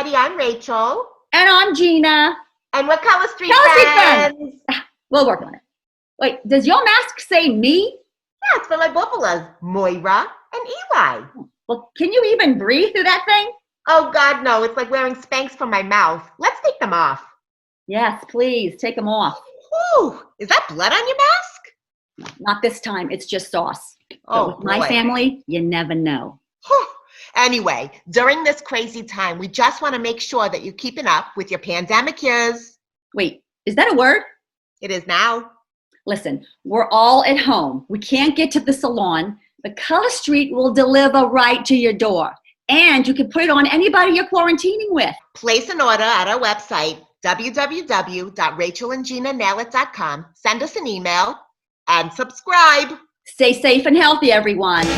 everybody. I'm Rachel. And I'm Gina. And we're Color Street Friends. We'll work on it. Wait, does your mask say me? Yeah, it's for my bubblers, Moira and Eli. Well, can you even breathe through that thing? Oh, God, no. It's like wearing Spanx from my mouth. Let's take them off. Yes, please, take them off. Ooh, is that blood on your mask? Not this time. It's just sauce. Oh, but with my family, you never know. Anyway, during this crazy time, we just want to make sure that you're keeping up with your pandemicures. Wait, is that a word? It is now. Listen, we're all at home. We can't get to the salon. The Color Street will deliver right to your door. And you can put it on anybody you're quarantining with. Place an order at our website, www.rachelandginanailit.com. Send us an email and subscribe. Stay safe and healthy, everyone.